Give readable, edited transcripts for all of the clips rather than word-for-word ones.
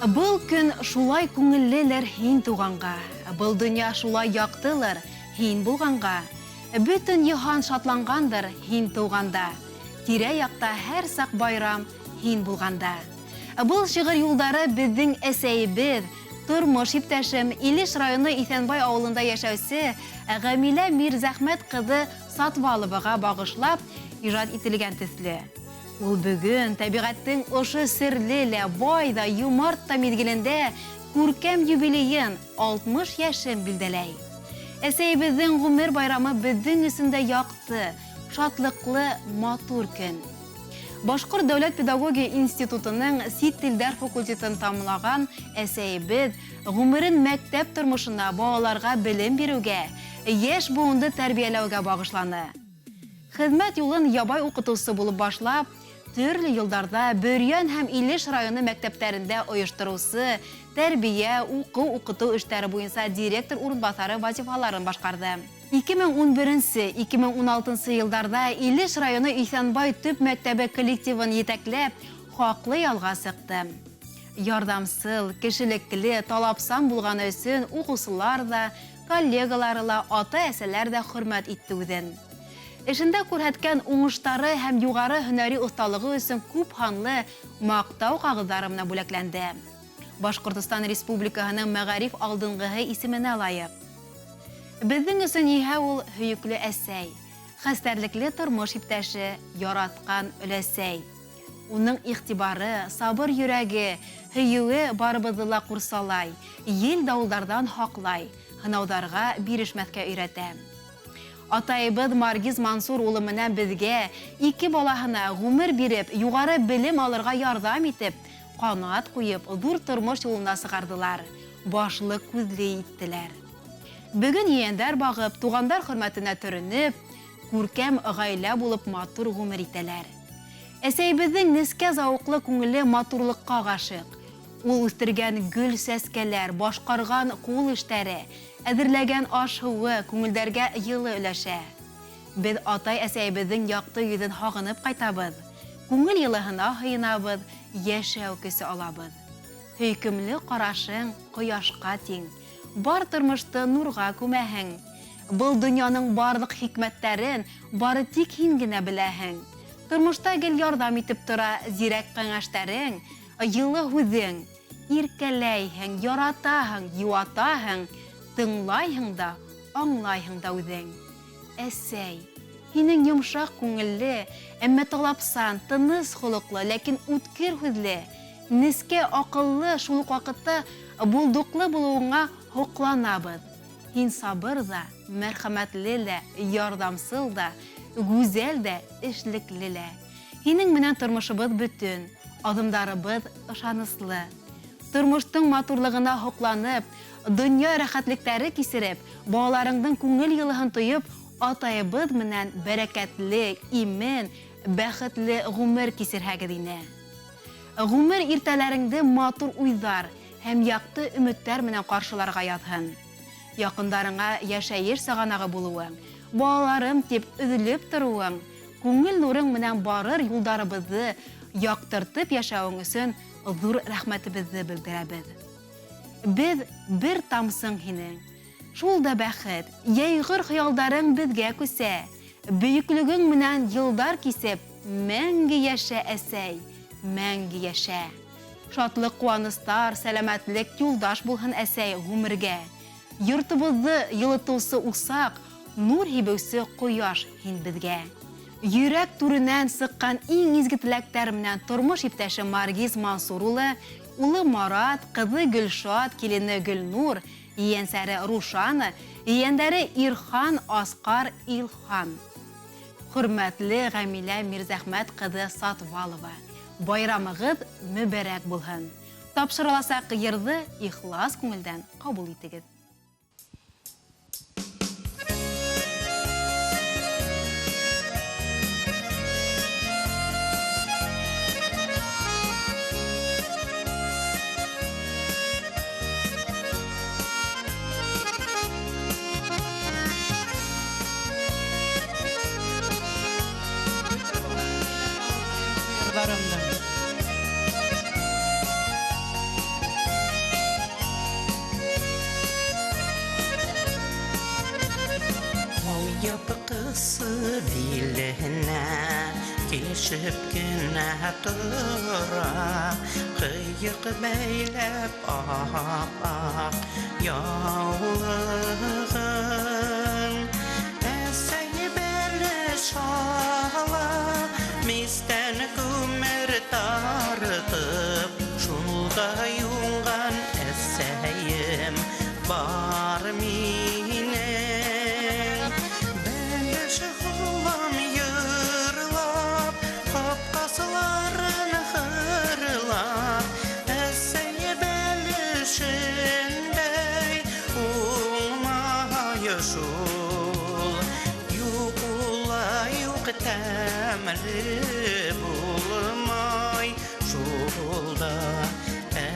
Был көн шулай күңеллелер һин туганга, был дөнья шулай яктылыр һин булганга, бөтен йыһан шатлангандыр һин туганда, тирә-якта һәр сак байрам һин булганда. Был шигырь юлдары безнең әсәйбез, тормыш иптәшем Илеш районы Исәнбай авылында яшәүче Гамилә Мирзәхмәт кызы Сатваловага багышлап иҗат ителгән төсле. Ул бүген табигатьнең ошы серле, бай да, юмарт та мизгелендә күркәм юбилеен 60 яшен билдәләй. Әсәйбезнең гомер байрамы безнең өчен дә якты, шатлыклы, матур көн. Башкорт дәүләт педагогия институтының сит телләр факультетын тамамлаган әсәйбез гомерен мәктәп тормышында балаларга белем бирүгә, яшь буынды тәрбияләүгә багышланы. Хезмәт юлын ябай укытучысы булып башлап, төрле елларда Бөрьян һәм Илеш районы мәктәпләрендә оештыручы, тәрбия, укыту эшләре буенча директор урынбасары вазифаларын башкарды. 2011-2016 елларда Илеш районы Исәнбай төп мәктәбе коллективын етәкләп, хаклы ялга сыкты. Ярдамсыл, кешелекле, талапсан булган өчен укучылар да, коллегалары да, ата-әсәләр дә хөрмәт итте үзен. Эшендә күрһәткән уңыштары һәм югары һөнәри осталыгы өчен күп ханлы мактау кагызлары менән бүләкләнде. Башкортстан Республикаһының мәгариф алдынгыһы исеменә лаек. Безнең өчен иһә ул һөекле әсәй, хәстәрлекле тормыш иптәше, яраткан өләсәй. Уның игътибары, сабыр йөрәге, һөюе барыбызны ла курсалай, ел дауылдардан хаклай, һынаударга бирешмәскә өйрәтә. Атайыбыз Маргиз Мансур улы менән безгә 2 балаһына гомер биреп, югары белем алырга ярдәм итеп, канат куеп, зур тормыш юлына сыгардылар, башлы күзле иттеләр. Бүген ияндәр багып, тугандар хөрмәтенә төренеп, күркәм гаилә булып матур гомер итәләр. Әсәйбезнең нескә зауыклы күңеле матурлыкка гашык. Ул үстергән гөл сәскәләр, башкарган кул эшләре, әзерләгән аш-һуы күңелдәргә йылы өләшә. Без атай әсәйбезнең якты йөзен хагынып кайтабыз. Күңел йылыһына һыйынабыз, яшәү көсе алабыз. Хөкемле карашың кояшка тиң, бар тормышты нурга күмәһең. Был дөньяның барлык хикмәтләрен бары тик һин генә беләһең. Тормышта гел ярдәм итеп тора зирәк кәңәшләрең, йылы һүзең, иркәләйһең, яратаһың, юатаһың, тыңлайһың да, аңлайһың да үзең. Әсәй, һинең йомшак күңелле, әмма талапсан, тыныс холыклы, ләкин үткер һүзле, нескә акыллы, шул ук вакытта булдыклы булуыңа хокланабыз. Һин сабыр да, мәрхәмәтле дә, ярдәмсыл да, гүзәл дә, эшлекле дә. Һинең менән тормышыбыз бөтен, адымдарыбыз ышаныслы. Тормыштың матурлыгына хокланып, дөнья рәхәтлекләре кисереп, балаларыңның күңел йылыһын тоеп, атайыбыз менән бәрәкәтле, имен, бәхетле гомер кисерһәгез ине. Гомер иртәләреңде матур уйдар һәм якты өметтәр менән каршыларга ятһын. Якындарыңа яшәеш саганагы булуың, балаларым дип өҙөлөп торуың, күңел нурың менән барыр юлдарыбызды яктыртып яшәүең өсөн зур рәхмәтебезне белдерәбез. Без бер тамсың һинең. Шул да бәхет, яйгыр хыялдарың безгә күсә. Бөйөклегең менән йылдар кисеп, мәңге яшә әсәй, мәңге яшә. Шатлык, куаныстар, сәламәтлек юлдаш булһын әсәй гомергә. Йортыбызны йылытыусы усак, нур һибеүсе кояш һин безгә. Йөрәк түренән сыккан иң изге теләктәр менән тормыш иптәше Маргиз Мансур улы Марат, кызы Гөлшат, килене Гөлнур, иянсәре Рушаны, ияндәре Ирхан, Аскар, Илхан. Хөрмәтле Гамилә Мирзәхмәт кызы Сатвалова, байрамыгыз мөбарәк булһын. Тапшырыласак йырды ихлас күңелдән кабул итегез. Yapıkısı diline Kilişip güne tura Kıyık beylep ah yağlığın Eseyi beli şala Misten kümer tartıp Şunda yungan eseyim Bar minen Beleş hulam yırlap Kapkasıların hırlap Esey belişindey Ulmaya şul Yukula yuk temeli bulmay Şulda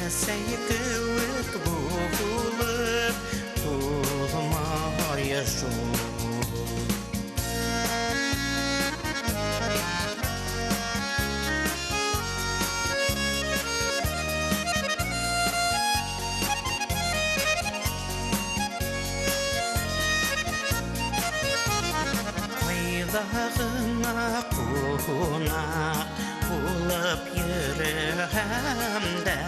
esey kıvık bulup Bulmaya şul Dağına konak bulup yürüyemde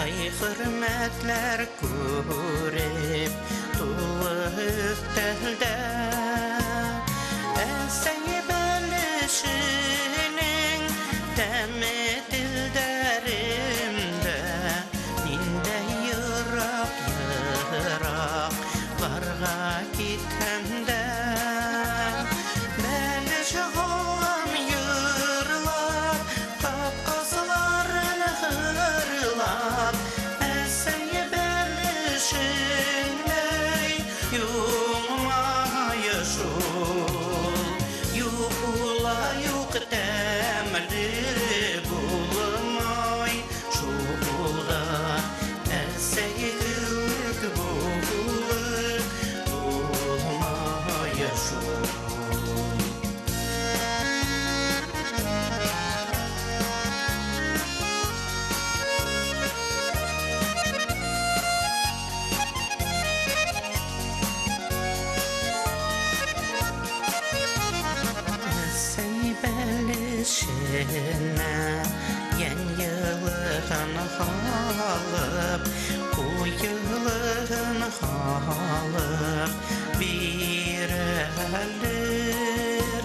Ay hürmetler görüp dolu üstelde Esey belişinin temi dilderimde Ninde yırak varga gitmemde Şaham yırlap, kapkasıların hırlap Esey belişindey yumaya şul Yukula yuk temeli bulmay Şulda esey gülük bulur Bulmaya şul Belişine yen yılığın halıp Bu yılığın halıp bir elir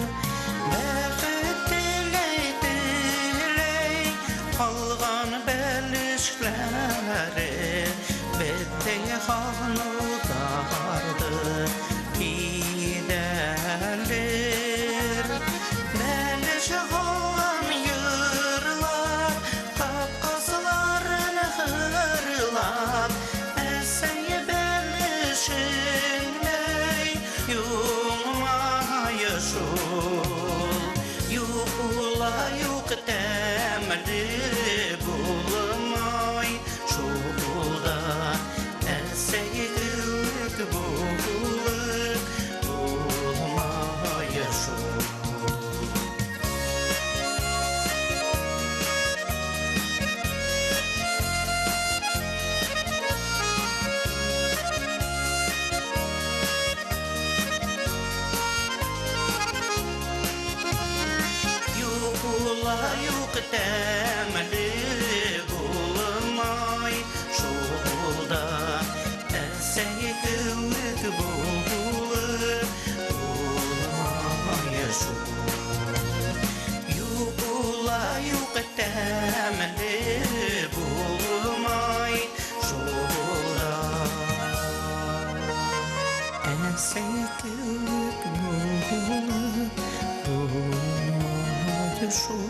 Bəxit diley Halgan belişleri Bedey xanı dardı gidelir Şaham yırlap, kapkasıların hırlap Esey belişindey yumaya şul Yukula yuk temeli bulmay Şulda esey gülük bulur Bulmaya şul Yuk temeli bulmay Şulda esey gülük bulur Bulmaya şul Yukula yuk temeli bulmay Şulda esey gülük bulur Bulmaya şul